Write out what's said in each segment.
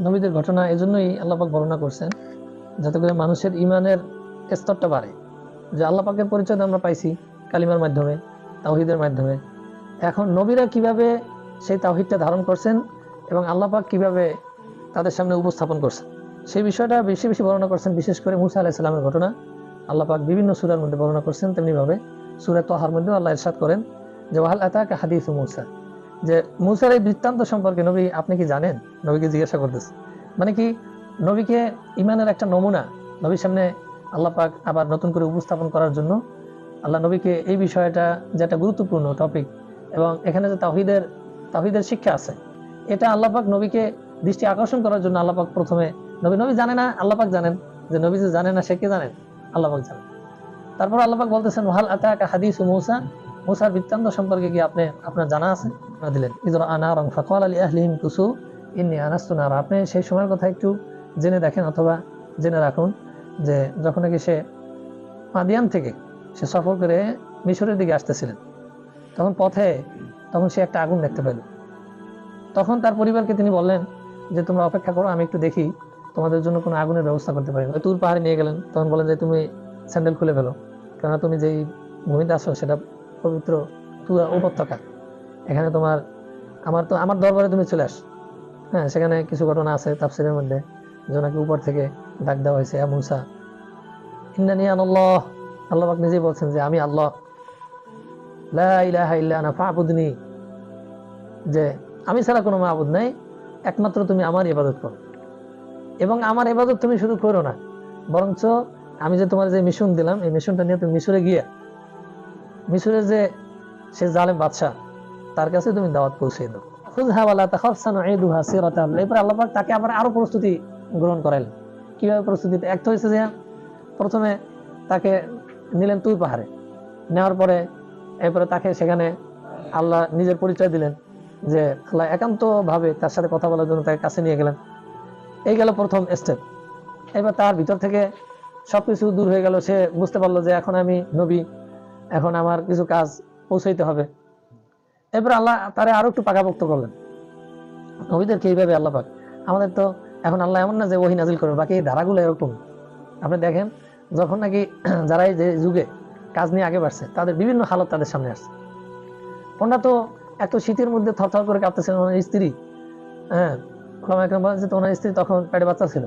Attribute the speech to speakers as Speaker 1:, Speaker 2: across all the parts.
Speaker 1: নবীদের ঘটনা এজন্যই আল্লাহ পাক বর্ণনা করছেন যাতে করে মানুষের ঈমানের স্তরটা বাড়ে। যে আল্লাহ পাকের পরিচয় আমরা পাইছি কালিমার মাধ্যমে, তাওহীদের মাধ্যমে। এখন নবীরা কিভাবে সেই তাওহীদটা ধারণ করছেন এবং আল্লাহ পাক কিভাবে তাদের সামনে উপস্থাপন করছেন সেই বিষয়টা বেশি বেশি বর্ণনা করছেন। বিশেষ করে মূসা আলাইহিস সালামের ঘটনা আল্লাহ পাক বিভিন্ন সূরার মধ্যে বর্ণনা করছেন। তেমনি ভাবে সূরা তাহার মধ্যে আল্লাহ ইরশাদ করেন যে ওয়াহাল আতাকা হাদিসু মূসা, যে মূসার এই বৃত্তান্ত সম্পর্কে নবী আপনি কি জানেন? নবীকে জিজ্ঞাসা করতেছে, মানে কি নবীকে ইমানের একটা নমুনা নবীর সামনে আল্লাহ পাক আবার নতুন করে উপস্থাপন করার জন্য আল্লাহ নবীকে এই বিষয়টা যেটা গুরুত্বপূর্ণ টপিক এবং এখানে যে তাওহীদের শিক্ষা আছে, এটা আল্লাহ পাক নবীকে দৃষ্টি আকর্ষণ করার জন্য আল্লাহ পাক প্রথমে নবী জানে না, আল্লাহ পাক জানেন যে নবী যে জানে না সে কে জানেন? আল্লাহ পাক জানেন। তারপর আল্লাহ পাক বলতেছেন ওয়াহাল আতাকা হাদিসু মূসা, মূসার বৃত্তান্ত সম্পর্কে কি আপনার জানা আছে? দিলেন ইযরা আনারান ফাকালা লিআহলিহিম কুসু ইন্নী আনাস্তু নারা। আপনি সেই সময়ের কথা একটু জেনে দেখেন অথবা জেনে রাখুন যে যখন নাকি সে মাদিয়ান থেকে সে সফর করে মিশরের দিকে আসতেছিলেন, তখন সে একটা আগুন দেখতে পেল। তখন তার পরিবারকে তিনি বললেন যে তোমরা অপেক্ষা করো, আমি একটু দেখি তোমাদের জন্য কোনো আগুনের ব্যবস্থা করতে পারি। তুর পাহাড়ে নিয়ে গেলেন, তখন বলেন যে তুমি স্যান্ডেল খুলে ফেলো, কেননা তুমি যেই ভূমিতে আসো সেটা পবিত্র তুরা উপত্যকা, এখানে আমার দরবারে তুমি চলে আস। হ্যাঁ, সেখানে কিছু ঘটনা আছে তাফসীরের মধ্যে যে নাকি উপর থেকে ডাক দেওয়া হয়েছে ইয়া মূসা ইন্নানী আনাল্লাহ, আল্লাহ পাক নিজেই বলছেন যে আমি আল্লাহ, লা ইলাহা ইল্লা আনা ফা'বুদনি, যে আমি ছাড়া কোনো মাবুদ নাই, একমাত্র তুমি আমার ইবাদত করো। এবং আমার ইবাদত তুমি শুধু করো না, বরঞ্চ আমি যে তোমার যে মিশন দিলাম এই মিশনটা নিয়ে তুমি মিশরে গিয়ে মিশরের যে সে জালেম বাদশাহ তার কাছে তুমি দাওয়াত পৌঁছে দাও। খুযহা ওয়ালা তাখাফ সানুঈদুহা সিরাতাল। এরপর আল্লাহ পাক তাকে আবার আরো প্রস্তুতি গ্রহণ করাইলেন। কিভাবে প্রস্তুতি? একটা হয়েছে যে প্রথমে তাকে নিলেন তুর পাহাড়ে, নেওয়ার পরে এরপরে তাকে সেখানে আল্লাহ নিজের পরিচয় দিলেন যে আল্লাহ একান্ত ভাবে তার সাথে কথা বলার জন্য তাকে কাছে নিয়ে গেলেন। এই গেল প্রথম স্টেপ। এবার তার ভিতর থেকে সবকিছু দূর হয়ে গেল, সে বুঝতে পারলো যে এখন আমি নবী, এখন আমার কিছু কাজ পৌঁছাইতে হবে। এরপর আল্লাহ তারে আরো একটু পাকাপোক্ত করলেন। নবীদেরকে এইভাবে আল্লাহ পাক, আমাদের তো এখন আল্লাহ এমন না যে ওহী নাজিল করবে, বাকি এই ধারাগুলো এরকম। আপনি দেখেন যখন নাকি যারা এই যে যুগে কাজ নিয়ে আগে বাড়ছে তাদের বিভিন্ন হালত তাদের সামনে আসছে। ওনারা তো এত শীতের মধ্যে থরথর করে কাঁপতেছেন, ওনার স্ত্রী, হ্যাঁ ওনার স্ত্রী তখন পেটে বাচ্চা ছিল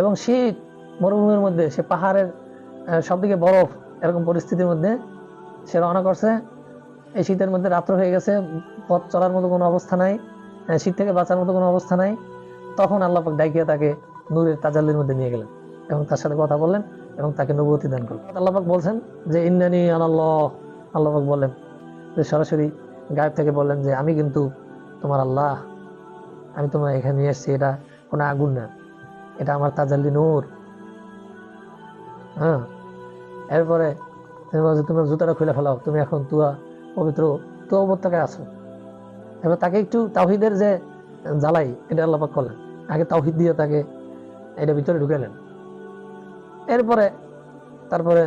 Speaker 1: এবং শীত মরুভূমির মধ্যে সে পাহাড়ের সবদিকে বরফ, এরকম পরিস্থিতির মধ্যে সে রওনা করছে। এই শীতের মধ্যে রাত্র হয়ে গেছে, পথ চলার মতো কোনো অবস্থা নাই, শীত থেকে বাঁচার মতো কোনো অবস্থা নাই। তখন আল্লাহ পাক ডাকিয়ে তাকে নূরের তাজাল্লির মধ্যে নিয়ে গেলেন এবং তার সাথে কথা বললেন এবং তাকে নবুয়তি দান করলেন। আল্লাহ পাক বলছেন যে ইন্নানী আনাল্লাহ, আল্লাহ পাক বললেন যে সরাসরি গায়েব থেকে বললেন যে আমি কিন্তু তোমার আল্লাহ, আমি তোমার এখানে নিয়ে এসেছি, এটা কোনো আগুন না, এটা আমার তাজাল্লি নূর। হ্যাঁ, এরপরে তুমি বলছো তোমার জুতাটা খুলে ফেলাও, তুমি এখন পবিত্র তুয়া উপত্যকায় আছো। এবার তাকে একটু তাওহীদের যে জ্বালাই এটা আল্লাহ পাক করলেন, আগে তাওহীদ দিয়ে তাকে এটা ভিতরে ঢুকালেন। তারপরে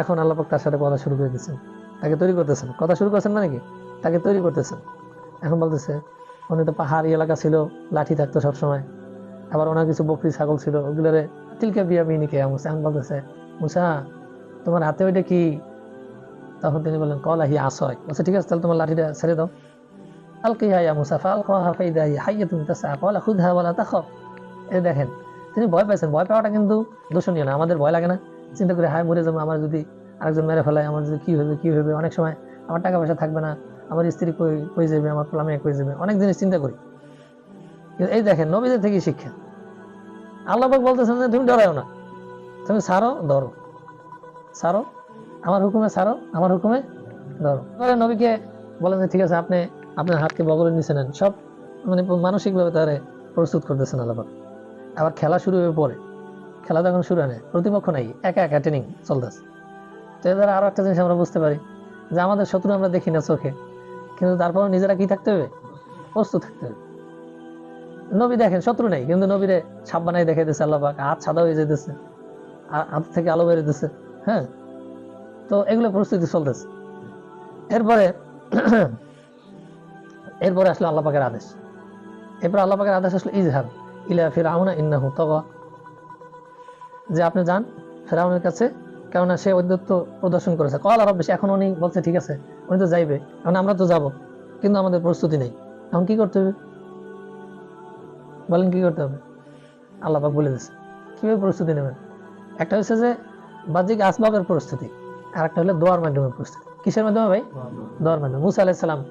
Speaker 1: এখন আল্লাহ পাক তার সাথে কথা শুরু করে দিচ্ছেন, তাকে তৈরি করতেছেন। কথা শুরু করছেন মানে কি, তাকে তৈরি করতেছেন। এখন বলতেছে উনি তো পাহাড়ি এলাকা ছিল, লাঠি থাকতো সবসময়, আবার ওনার কিছু বকরি ছাগল ছিল, ওগুলোরে তিলকা বিয়া মিনিকে মুসা। এখন বলতেছে মুসা তোমার হাতে ওইটা কি? তখন তিনি বললেন কলা হি আসয়। বলছে ঠিক আছে, তাহলে তোমার লাঠিটা ছেড়ে দাও। আলকিহা ইয়া মুসা ফাআলকাহা ফাইদা হিয়া হাইয়াতুন তাসআ ক্বালা খুযহা ওয়ালা তাখাফ। এই দেখেন তিনি ভয় পাইছেন। ভয় পাওয়াটা কিন্তু দোষণীয় না, আমাদের ভয় লাগে না, চিন্তা করে হায় মরে যাবো, আমার যদি আরেকজন মেরে ফেলায়, আমার যদি কি হবে, অনেক সময় আমার টাকা পয়সা থাকবে না, আমার স্ত্রী কই যাবে, আমার পোলা মেয়ে কই যাবে, অনেক জিনিস চিন্তা করি। কিন্তু এই দেখেন নবীদের থেকে শিক্ষা। আল্লাহ পাক বলতেছেন যে তুমি ডরাও না, তুমি ছাড়ো ধরো, ছাড়ো আমার হুকুমে, ছাড়ো আমার হুকুমে ধরো। নবীকে বলেন যে ঠিক আছে, আপনি আপনার হাতকে বগলের নিচে নেন, সব মানে মানসিকভাবে তারে প্রস্তুত করতেছেন আল্লাহ পাক। আবার খেলা শুরু হয়ে পড়ে, খেলা তখন শুরু হয় না, প্রতিপক্ষ নাই, একা একা ট্রেনিং চলতেছে। তো এর দ্বারা আরো একটা জিনিস আমরা বুঝতে পারি যে আমাদের শত্রু আমরা দেখি না চোখে, কিন্তু তারপর নিজেরা কি থাকতে হবে? প্রস্তুত থাকতে হবে। নবী দেখেন শত্রু নেই, কিন্তু নবীরে ছাপ বানাই দেখে দিচ্ছে আল্লাহ পাক, হাত সাদা হয়ে যেতেছে, হাত থেকে আলো বেরিয়ে দিচ্ছে। হ্যাঁ, তো এগুলো প্রস্তুতি চলতেছে। এরপরে আসলে আল্লাহ পাকের আদেশ। এরপর আল্লাহ পাকের আদেশ আসলো ইযহাব ইলা ফিরআউনা ইন্নাহু তাগা, যে আপনি যান ফেরাউনের কাছে, কেননা সে ঔদ্ধত্য প্রদর্শন করেছে। ক্বালা রাব্বি, এখন উনি বলছে ঠিক আছে, উনি তো যাইবে, এখন আমরা তো যাব, কিন্তু আমাদের প্রস্তুতি নেই। এখন কি করতে হবে বলেন, কি করতে হবে? আল্লাহ পাক বলে দিচ্ছে কিভাবে প্রস্তুতি নেবেন। একটা হচ্ছে যে বাহ্যিক আসবাবের প্রস্তুতি, আর একটা হলো দোয়ার মাধ্যমে প্রস্তুতি। কিসের মাধ্যমে ভাই? দোয়ার মাধ্যমে। মুসা আলাইহিস সালাম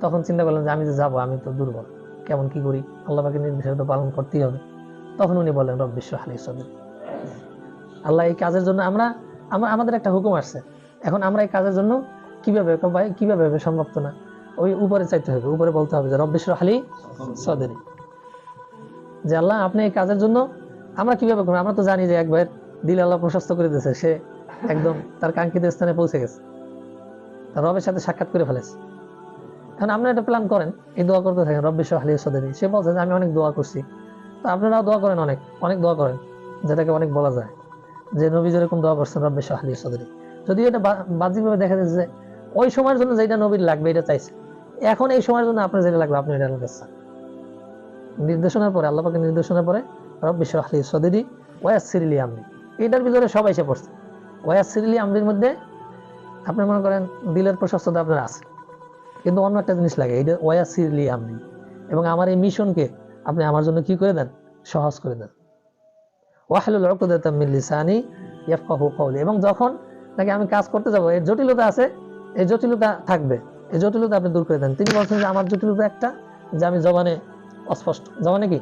Speaker 1: তখন চিন্তা করলেন যে আমি যে যাবো, আমি তো দুর্বল, কেমন কি করি, আল্লাহ পাকের নির্দেশ তো পালন করতেই হবে। তখন উনি বলেন রব্বি ইশরাহ লি সাদরি। আল্লাহ এই কাজের জন্য আমাদের একটা হুকুম আসছে, এখন আমরা এই কাজের জন্য কিভাবে ভাই, কিভাবে সম্ভব তো না, ওই উপরে চাইতে হবে, উপরে বলতে হবে যে রব্বি ইশরাহ লি সাদরি, যে আল্লাহ আপনি এই কাজের জন্য আমরা কিভাবে করবো। আমরা তো জানি যে একবার দিল আল্লাহ প্রশস্ত করে দিয়েছে, সে একদম তার কাঙ্ক্ষিত স্থানে পৌঁছে গেছে, তার রবের সাথে সাক্ষাৎ করে ফেলেছে। এখন আপনারা একটা প্ল্যান করেন, এই দোয়া করতে থাকেন রব্বি ইশরাহ লি সাদরি। সে বলছে যে আমি অনেক দোয়া করছি, তো আপনারাও দোয়া করেন, অনেক অনেক দোয়া করেন, যেটাকে অনেক বলা যায় যে নবী যেরকম দোয়া করছেন রব্বি ইশরাহ লি সাদরি। যদি এটা বাহ্যিকভাবে দেখা যাচ্ছে যে ওই সময়ের জন্য যেটা নবীর লাগবে এটা চাইছে, এখন এই সময়ের জন্য আপনার যেটা লাগবে আপনি এটা চান। নির্দেশনার পরে, আল্লাহ পাকের নির্দেশনার পরে রব্বি ইশরাহ লি সাদরি ওয়ায়াসসির লি আমরি, এটার ভিতরে সবাই এসে পড়ছে। ওয়ায়াসসির লি আমরির মধ্যে আপনি মনে করেন দিলের প্রশস্ততা আপনার আছে, কিন্তু অন্য একটা জিনিস লাগে, এটা ওয়ায়াসসির লি আমরি, এবং আমার এই মিশনকে আপনি আমার জন্য কি করে দেন, সহজ করে দেন। ওয়াহলুল উকদাতাম মিন লিসানি ইয়াফকাহু কওলি, এবং যখন নাকি আমি কাজ করতে যাব, এর জটিলতা আছে, এই জটিলতা থাকবে, এই জটিলতা আপনি দূর করে দেন। তিনি বলছেন যে আমার জটিলতা একটা, যে আমি জবানে অস্পষ্ট, জবানে কি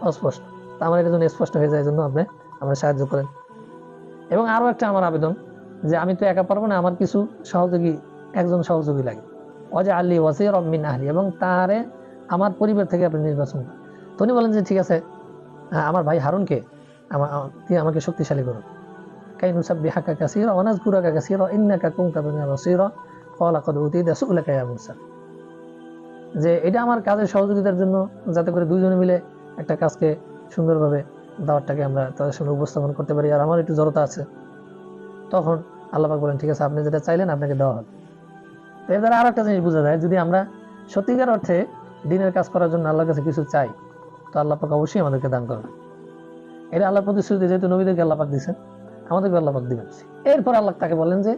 Speaker 1: অস্পষ্ট, তা আমার এটা জন্য স্পষ্ট হয়ে যায়, জন্য আপনি আমার সাহায্য করেন। এবং আরো একটা আমার আবেদন, যে আমি তো একা পারবো না, আমার কিছু সহযোগী, একজন সহযোগী লাগে, ওয়াজআলি ওয়াজিরাম মিন আহলি, এবং তারে আমার পরিবার থেকে আপনি নির্বাচন করেন। তো উনি বলেন যে ঠিক আছে, আমার ভাই হারুনকে তিনি আমাকে শক্তিশালী করুন। কাই নুসাব্বিহাকা কাসীরা ওয়া নাযকুরাকা কাসীরা ইন্নাকা কুনতা বিনা বাসীরা ক্বালা কাদ উতিতা সু'লাকা ইয়া মূসা, যে এটা আমার কাজের সহযোগিতার জন্য, যাতে করে দুইজনে মিলে একটা কাজকে সুন্দরভাবে, দাওয়াতটাকে আমরা তাদের সামনে উপস্থাপন করতে পারি, আর আমার একটু জড়তা আছে। তখন আল্লাহ পাক বলেন ঠিক আছে, আপনি যেটা চাইলেন আপনাকে দেওয়া হবে। তো এর দ্বারা আর একটা জিনিস বোঝা যায়, যদি আমরা সত্যিকার অর্থে দিনের কাজ করার জন্য আল্লাহর কাছে কিছু চাই, তো আল্লাহ পাক অবশ্যই আমাদেরকে দান করবেন। এটা আল্লাহ প্রতিশ্রুতি, যেহেতু নবীদেরকে আল্লাহ পাক দিয়েছেন, আমাদেরকে আল্লাহ পাক দিবেন। এরপর আল্লাহ তাকে বলেন যে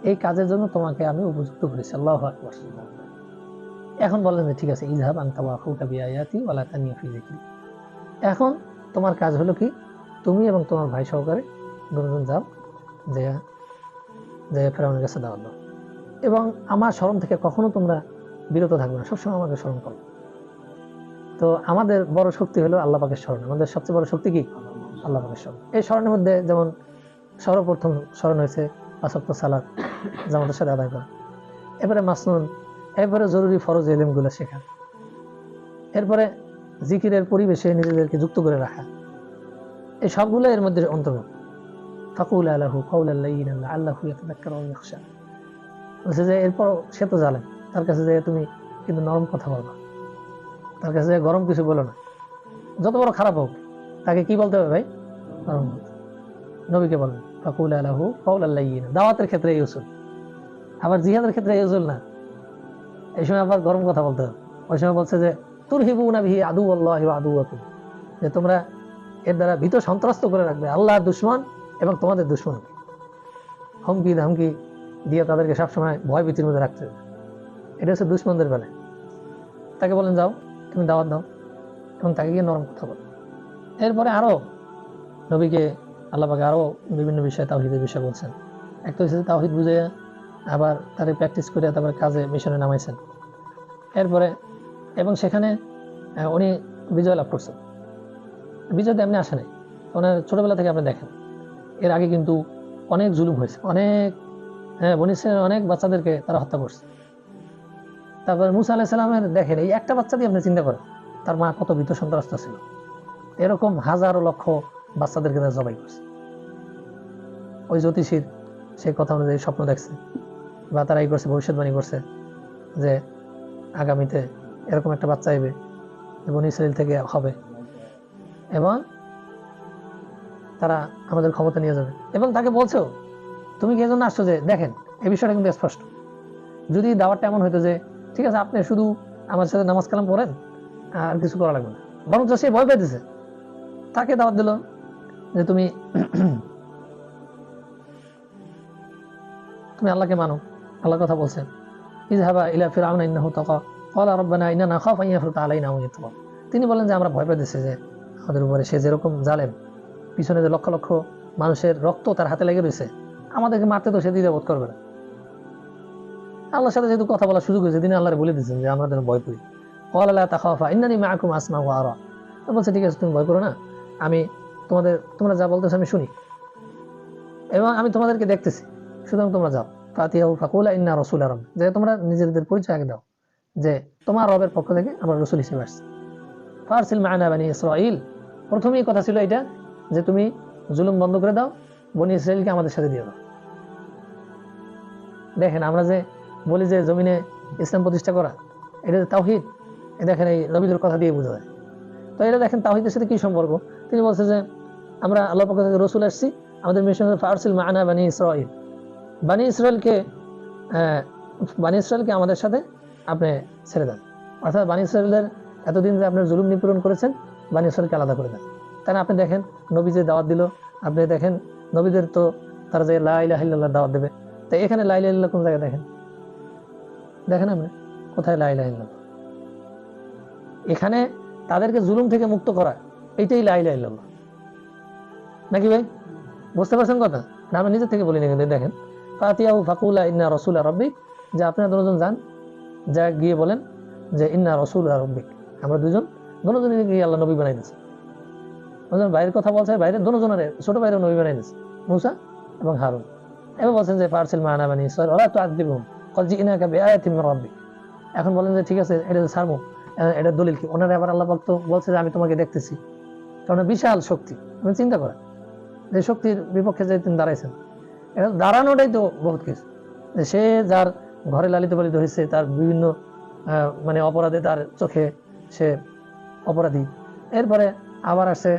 Speaker 1: এই কাজের জন্য তোমাকে আমি উপযুক্ত করেছি। আল্লাহু আকবার। এখন বললেন যে ঠিক আছে, ইযহাব আনতা ওয়া আখুকা বিআয়াতি ওয়া লা তানিয়া ফি যিকরি, এখন তোমার কাজ হলো কি, তুমি এবং তোমার ভাই সহকারে দুজন যাও, যে ফেরাউনের কাছে দাওয়াত দাও, এবং আমার স্মরণ থেকে কখনো তোমরা বিরত থাকবে না, সবসময় আমাকে স্মরণ করো। তো আমাদের বড় শক্তি হলো আল্লাহ পাকের স্মরণ, আমাদের সবচেয়ে বড় শক্তি কি? আল্লাহ পাকের স্মরণ। এই স্মরণের মধ্যে যেমন সর্বপ্রথম স্মরণ হয়েছে 5 ওয়াক্ত সালাত জামাতের সাথে আদায় করা, এরপরে মাসনুন, এরপরে জরুরি ফরজ ইলমগুলো শেখা, এরপরে জিকিরের পরিবেশে নিজেদেরকে যুক্ত করে রাখা, এই সবগুলো এর মধ্যে অন্তর্ভুক্ত। ফাকুলা লাহু কাওলান লাইয়িনান লাআল্লাহু ইয়াতাযাক্কারু আও ইয়াখশা, বলছে যে এরপর সে তো জালেম, তার কাছে যে তুমি কিন্তু নরম কথা বলবা, তার কাছে যে গরম কিছু বলো না, যত বড় খারাপ হোক তাকে কি বলতে হবে ভাই? নরম বলতে। নবীকে বলেন ফাকুলা লাহু কাওলান লাইয়িনান, দাওয়াতের ক্ষেত্রে এই উসুল, আবার জিহাদের ক্ষেত্রে এই উসুল না, এই সময় আবার গরম কথা বলতে হবে। ওই সময় বলছে যে তুরহিবুনা বিহি আদুওয়াল্লাহি ওয়া আদুওয়াকুম, যে তোমরা এর দ্বারা ভীত সন্ত্রস্ত করে রাখবে আল্লাহর দুশমন এবং তোমাদের দুশমনকে, হুমকি ধামকি দিয়ে তাদেরকে সবসময় ভয় ভীতির মধ্যে রাখতে হবে। এটা হচ্ছে দুশমনদের বেলায়। তাকে বলেন যাও তুমি দাওয়াত দাও, এবং তাকে গিয়ে নরম কথা বলো। এরপরে আরো নবীকে আল্লাহ পাক আরো বিভিন্ন বিষয়ে তাওহীদের বিষয় বলছেন। একটা হচ্ছে তাওহীদ বুঝে আবার তারে প্র্যাকটিস করে তারপরে কাজে মিশনে নামাইছেন। এরপরে এবং সেখানে উনি বিজয় লাভ করছেন। বিজয় এমনি আসে নাই, ওনার ছোটবেলা থেকে আপনি দেখেন, এর আগে কিন্তু অনেক জুলুম হয়েছে, অনেক বনী ইসরাঈলের অনেক বাচ্চাদেরকে তারা হত্যা করছে। তারপর মুসা আলাইহিস সালামের দেখেন, এই একটা বাচ্চা দিয়ে আপনি চিন্তা করেন তার মা কত ভীত সন্ত্রস্ত ছিল, এরকম হাজারো লক্ষ বাচ্চাদেরকে তারা জবাই করছে। ওই জ্যোতিষীর সেই কথা অনুযায়ী স্বপ্ন দেখছে, বা তারা এই করছে, ভবিষ্যৎবাণী করছে যে আগামীতে এরকম একটা বাচ্চা আইবে, বনী ইসরাঈল থেকে হবে, এবং তারা আমাদের ক্ষমতা নিয়ে যাবে। এবং তাকে বলছেও তুমি কি এজন্য আসছো, যে দেখেন এই বিষয়টা কিন্তু স্পষ্ট। যদি দাওয়াতটা এমন হইতো যে ঠিক আছে আপনি শুধু আমার সাথে নামাজ কালাম পড়েন, আর কিছু করা লাগবে না। বরঞ্চ সে ভয় পেতেছে, তাকে দাওয়াত দিল যে তুমি তুমি আল্লাহকে মানো, আল্লাহর কথা বলছেন। ইযহাবা ইলা ফিরআউনা ইন্নাহু তাগা ক্বালা রাব্বানা ইন্নানা নাখাফু আন ইয়াফরুতা আলাইনা আও ইয়াতগা। তিনি বলেন যে আমরা ভয় পেতেছি যে আমাদের উপরে সে যেরকম জালেম, পিছনে যে লক্ষ লক্ষ মানুষের রক্ত তার হাতে লেগে রয়েছে, আমাদেরকে মারতে তো সে দ্বিধাবোধ করবে না। আল্লাহর সাথে যেহেতু কথা বলার সুযোগ হয়েছে, তিনি আল্লাহরে বলে দিয়েছেন যে আমরা যেন ভয় করি। ক্বালা লা তাখাফা ইন্নানী মাআকুম আসমাউ ওয়া আরা। বলছে ঠিক আছে, তুমি ভয় করো না, আমি তোমরা যা বলতেছো আমি শুনি এবং আমি তোমাদেরকে দেখতেছি, সুতরাং তোমরা যাও। ফাতিহু ফাকুলা ইন্না রাসূলা রাব্বিক, যে তোমরা নিজেদের পরিচয় আগে দাও যে তোমার রবের পক্ষ থেকে আমরা রাসূল হিসেবে আসছি। ফারসিল মা'আনা বনি ইসরাঈল, প্রথমেই কথা ছিল এটা যে তুমি জুলুম বন্ধ করে দাও, বনি ইসরাঈলকে আমাদের সাথে দিয়ে দাও। দেখেন আমরা যে বলি যে জমিনে ইসলাম প্রতিষ্ঠা করা, এটা তাওহীদ, দেখেন এই নবীদের কথা দিয়ে বোঝা যায়। তো এটা দেখেন তাওহীদের সাথে কি সম্পর্ক। তিনি বলছে যে আমরা আল্লাহর পক্ষ থেকে রাসূল আসছি, আমাদের মিশন ফারসিল মা'আনা বনি ইসরাঈল, বনি ইসরাঈলকে আমাদের সাথে আপনি ছেড়ে দেন। অর্থাৎ বনি ইসরাঈলের এতদিন যে আপনার জুলুম নিপীড়ন করেছেন, বনি ইসরাঈলকে আলাদা করে দেন। তাই না? আপনি দেখেন নবী যে দাওয়াত দিল, আপনি দেখেন নবীদের তো তারা যে লা ইলাহা ইল্লাল্লাহ দাওয়াত দেবে, তাই এখানে লা ইলাহা ইল্লাল্লাহ কোন জায়গায় দেখেন আপনি কোথায় লা ইলাহা ইল্লাল্লাহ? এখানে তাদেরকে জুলুম থেকে মুক্ত করা, এইটাই লা ইলাহা ইল্লাল্লাহ, নাকি ভাই? বুঝতে পারছেন কথা না? আমি নিজের থেকে বলিনি, কিন্তু দেখেন ফাতিহু ফাকুলা ইন্না রাসূলা রাব্বিক, যে আপনারা দুজন যান, যা গিয়ে বলেন যে ইন্না রাসূলা রাব্বিক, আমরা দুজনে গিয়ে আল্লাহ নবী বানাই দিয়েছে। বাইরের কথা বলছে, বাইরের দুজনের ছোট বাইরে নবী বানাই দিয়েছে, মূসা এবং হারুন। এবার বলছেন যে ফারসিল মা'আনা বনি ইসরাঈল ওয়া লা তুআযিবহুম ক্বাদ জি'নাকা বিআয়াতিন মির রাব্বিক। এখন বলেন যে ঠিক আছে, এটা ছাড়বো, এটা দলিল কি? ওনারা আবার আল্লাহ পাক তো বলছে যে আমি তোমাকে দেখতেছি, কারণ বিশাল শক্তি। আপনি চিন্তা করেন যে শক্তির বিপক্ষে যে তিনি দাঁড়াইছেন, এটা দাঁড়ানোটাই তো বহুত কিছু। সে যার ঘরে লালিত পালিত হয়েছে, তার বিভিন্ন মানে অপরাধে তার চোখে সে অপরাধী, এরপরে আবার আসছে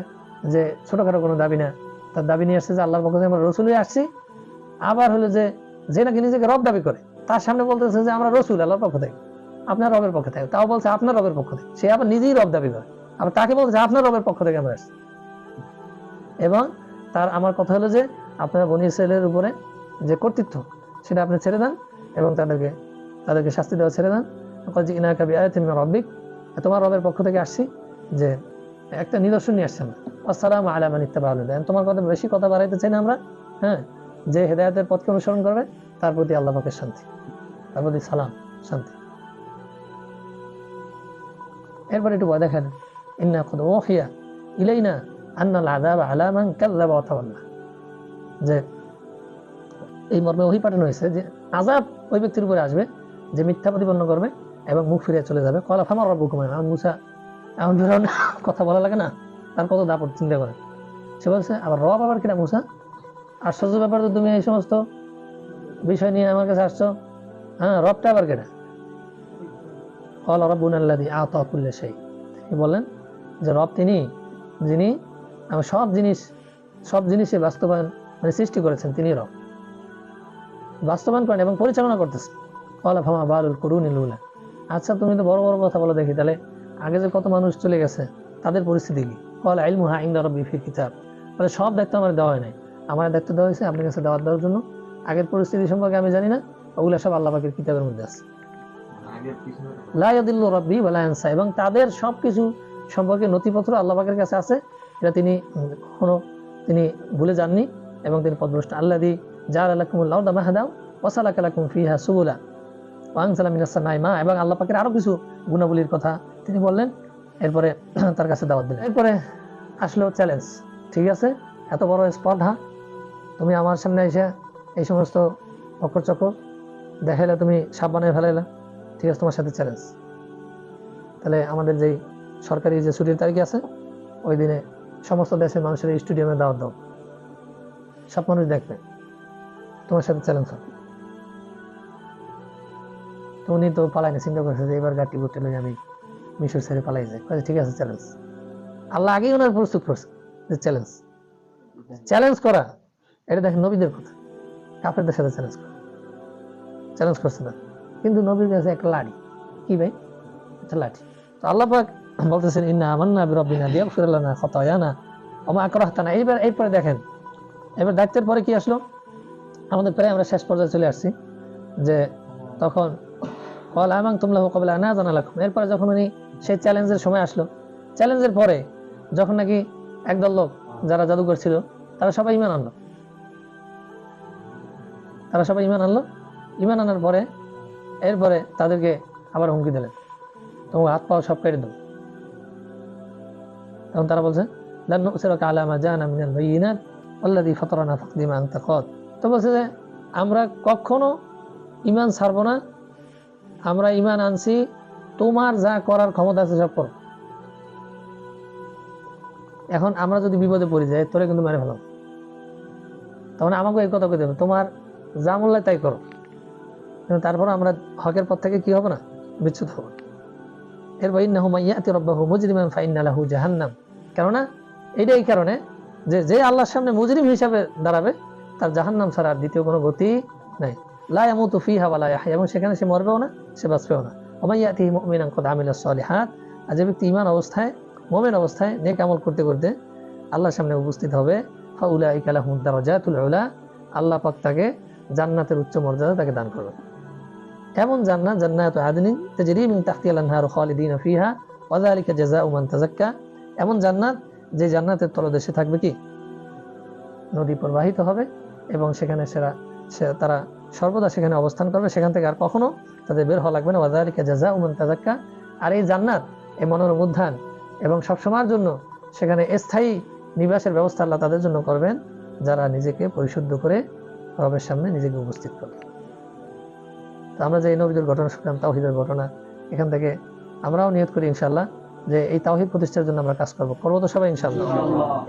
Speaker 1: যে ছোটখাটো কোনো দাবি না, তার দাবি নিয়ে আসছে যে আল্লাহর পক্ষ থেকে আমরা রসুল হয়ে আসছি। আবার হলো যে নাকি নিজেকে রব দাবি করে, তার সামনে বলতেছে যে আমরা রসুল আল্লাহর পক্ষ থেকে, আপনার রবের পক্ষ থেকে, তাও বলছে আপনার রবের পক্ষ থেকে। সে আবার নিজেই রব দাবি করে, আবার তাকে বলছে আপনার রবের পক্ষ থেকে আমরা আসছি। এবং তার আমার কথা হলো যে আপনারা বনি ইসরাঈলের উপরে যে কর্তৃত্ব, সেটা আপনি ছেড়ে দেন এবং তাদেরকে শাস্তি দেওয়া ছেড়ে দেন। জি'নাকা বিআয়াতিন মির রাব্বিক, তোমার রবের পক্ষ থেকে আসছি, যে একটা নিদর্শন নিয়ে আসছেন। আসসালামু আলা মান ইত্তাবা'আল হুদা, তোমার কথা বেশি কথা বাড়াইতে চাই না আমরা, হ্যাঁ, যে হেদায়েতের পথকে অনুসরণ করবে তার প্রতি আল্লাহ পাকের শান্তি, তার প্রতি সালাম, শান্তি। এরপর একটু ভয় দেখেন, ইন্না ক্বাদ ওয়াহিয়া ইলাইনা আন্নাল আযাবা আলা মান কাযযাবা ওয়া তাওয়াল্লা, যে এই মর্মে ওহী পাঠানো হয়েছে যে আযাব ওই ব্যক্তির উপরে আসবে যে মিথ্যা প্রতিপন্ন করবে এবং মুখ ফিরিয়ে চলে যাবে। ক্বালা ফামা রাব্বুকুম, মূসা এখন ফিরআউন কথা বলা লাগে না, তার কত দাপট চিন্তা করে। সে বলছে আবার রব আবার কিনা মূসা, আশ্চর্য ব্যাপার তো, তুমি এই সমস্ত বিষয় নিয়ে আমার কাছে আসছো, হ্যাঁ, রবটা আবার কেনা? ক্বালা রাব্বুনা আল্লাযী আ'তা কুল্লা শাই, তিনি বলেন যে রব তিনি যিনি আমার সব জিনিসে বাস্তবায়ন মানে সৃষ্টি করেছেন, তিনি রব, বাস্তবায়ন করেন এবং পরিচালনা করতেছেন। ক্বালা ফামা বালুল কুরুনিল উলা, আচ্ছা তুমি তো বড় বড় কথা বলো দেখি, তাহলে আগে যে কত মানুষ চলে গেছে তাদের পরিস্থিতি কি? ক্বালা ইলমুহা ইনদা রাব্বি ফি কিতাব, বলে সব দায়িত্ব আমার দেওয়া হয় নাই, আমার দায়িত্ব দেওয়া হয়েছে আপনার কাছে দাওয়াত দেওয়ার জন্য। আগের পরিস্থিতি সম্পর্কে আমি জানি না, ওগুলা সব আল্লাহ পাকের কিতাবের মধ্যে আছে। লা ইয়াদিল্লু রাব্বি ওয়া লা ইয়ানসা, এবং তাদের সবকিছু সম্পর্কে নথিপত্র আল্লাহ পাকের কাছে আছে, এটা তিনি কখনো ভুলে যাননি এবং তিনি পথভ্রষ্ট। আল্লাযী জাআলা লাকুমুল আরদা মাহদা ওয়া সালাকা লাকুম ফিহা সুবুলা ওয়া আনজালা মিনাস সামাই মা, এবং আল্লাহ পাকের আরো কিছু গুণাবলীর কথা তিনি বললেন। এরপরে তার কাছে দাওয়াত দিলেন। এরপরে আসলো চ্যালেঞ্জ, ঠিক আছে, এত বড় স্পর্ধা, তুমি আমার সামনে এসে এই সমস্ত অকর চকর দেখাইলে, তুমি সাপ বানিয়ে ফেলাইলা, ঠিক আছে, তোমার সাথে চ্যালেঞ্জ। তাহলে আমাদের যেই সরকারি যে ছুটির তারিখ আছে, ওই দিনে সমস্ত দেশের মানুষের স্টেডিয়ামে দাওয়াত দাও, সব মানুষ দেখবে, তোমার সাথে চ্যালেঞ্জ হবে। তো উনি তো পালাইনি, চিন্তা করছে যে এবার গাটি বুটে লই আমি মিশর ছেড়ে পালাই যাই। ঠিক আছে, চ্যালেঞ্জ। আল্লাহ আগেই ওনার প্রস্তুত করছে যে চ্যালেঞ্জ করা, এটা দেখেন নবীদের কথা, কাফেরদের সাথে চ্যালেঞ্জ করছে না, কিন্তু নবীর কাছে একটা লাঠি, কি ভাই, একটা লাঠি। তো আল্লাহ পাক বলতেছেন ইন্না আমান্না বিরাব্বিনা লিয়াগফির লানা খাতায়ানা ওয়া মা আকরাহতানা। এরপরে দেখেন, এবার দায়িত্বের পরে কি আসলো, আমাদের প্রায় আমরা শেষ পর্যায়ে চলে আসছি, যে তখন ক্বালা আমানতুম লাহু ক্বাবলা আন আযানা লাকুম। এরপরে যখন উনি সেই চ্যালেঞ্জের সময় আসলো, চ্যালেঞ্জের পরে যখন নাকি একদল লোক যারা জাদুকর ছিল তারা সবাই ঈমান আনলো, ঈমান আনার পরে এরপরে তাদেরকে আবার হুমকি দিলেন, তোমার হাত পাও সব কেটে দাও। তখন তারা বলছে লান নুসিরাকা আলা মা জানা মিনাল বায়িনাত ওয়াল্লাযী ফাতারানা ফাকদি মা আনতা কাদ। তো বলছে যে আমরা কখনো ঈমান ছাড়বো না, আমরা ঈমান আনছি, তোমার যা করার ক্ষমতা আছে সব করো। এখন আমরা যদি বিপদে পড়ে যাই তোরে কিন্তু মেরে ফেলাম, তখন আমাকে এই কথা কই দেবে, তোমার যা মূল্য তাই করো, কিন্তু তারপর আমরা হকের পথ থেকে কি হবে না, বিচ্যুত হব। এরপর ইন্নাহু মান ইয়াতি রাব্বাহু মুজরিমান ফাইন্না লাহু জাহান্নাম। কেননা এই কারণে যে আল্লাহর সামনে মুজরিম হিসাবে দাঁড়াবে তার জাহান্নাম ছাড়া আর দ্বিতীয় কোনো গতি নাই। লা ইয়ামুতু ফিহা ওয়া লা ইয়াহইয়া, এবং সেখানে সে মরবেও না, সে বাঁচবেও না। ওয়া মান ইয়াতিহি মুমিনান ক্বাদ আমিলাস সালিহাত, আর যে ব্যক্তি ঈমান অবস্থায়, মুমিন অবস্থায় নেক আমল করতে করতে আল্লাহর সামনে উপস্থিত হবে, ফাউলাইকা লাহুমুদ দারাজাতুল উলা, আল্লাহ পাক তাকে জান্নাতের উচ্চ মর্যাদা তাকে দান করবে। এমন জান্নাত, জান্নাতু আদনিন তাজরি মিন তাহতিহাল আনহারু খালিদিনা ফিহা ওয়া যালিকা জাযাউ মান তাযাক্কা। এমন জান্নাত যে জান্নাতের তলদেশে থাকবে কি, নদী প্রবাহিত হবে, এবং সেখানে তারা সর্বদা সেখানে অবস্থান করবে, সেখান থেকে আর কখনো তাদের বের হওয়া লাগবে না। ওয়া যালিকা জাযাউ মান তাযাক্কা। আর এই জান্নাত, এই মনোরম উদ্যান, এবং সবসময়ের জন্য সেখানে স্থায়ী নিবাসের ব্যবস্থা আল্লাহ তাদের জন্য করবেন যারা নিজেকে পরিশুদ্ধ করে রবের সামনে নিজেকে উপস্থিত করবে। তো আমরা যে এই নবীদের ঘটনা শুনলাম, তাওহীদের ঘটনা, এখান থেকে আমরাও নিয়ত করি ইনশাআল্লাহ যে এই তাওহীদ প্রতিষ্ঠার জন্য আমরা কাজ করবো তো সবাই ইনশাআল্লাহ।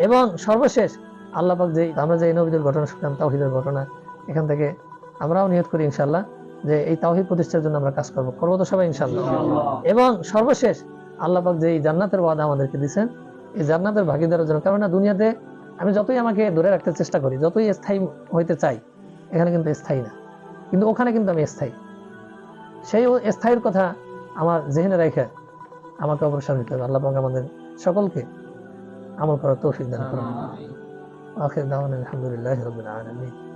Speaker 1: এবং সর্বশেষ আল্লাহ পাক যে আমরা যে এই নবীদের ঘটনা শুনলাম, তাওহীদের ঘটনা, এখান থেকে আমরাও নিয়ত করি ইনশাআল্লাহ যে এই তাওহীদ প্রতিষ্ঠার জন্য আমরা কাজ করবো তো সবাই ইনশাআল্লাহ। এবং সর্বশেষ আল্লাহ পাক যে এই জান্নাতের ওয়াদা আমাদেরকে দিয়েছেন, এই জান্নাতের ভাগীদারের জন্য। কারণ দুনিয়াতে আমি যতই আমাকে ধরে রাখতে চেষ্টা করি, যতই স্থায়ী হইতে চাই, এখানে কিন্তু স্থায়ী না, কিন্তু ওখানে কিন্তু আমি স্থায়ী। সেই স্থায়ীর কথা আমার জেহেনে রেখে আমাকে অগ্রসর হতে হবে। আল্লাহ পাক আমাদের সকলকে আমল করার তৌফিক দান করুন। আখির দাওয়ানা আলহামদুলিল্লাহি রাব্বিল আলামিন।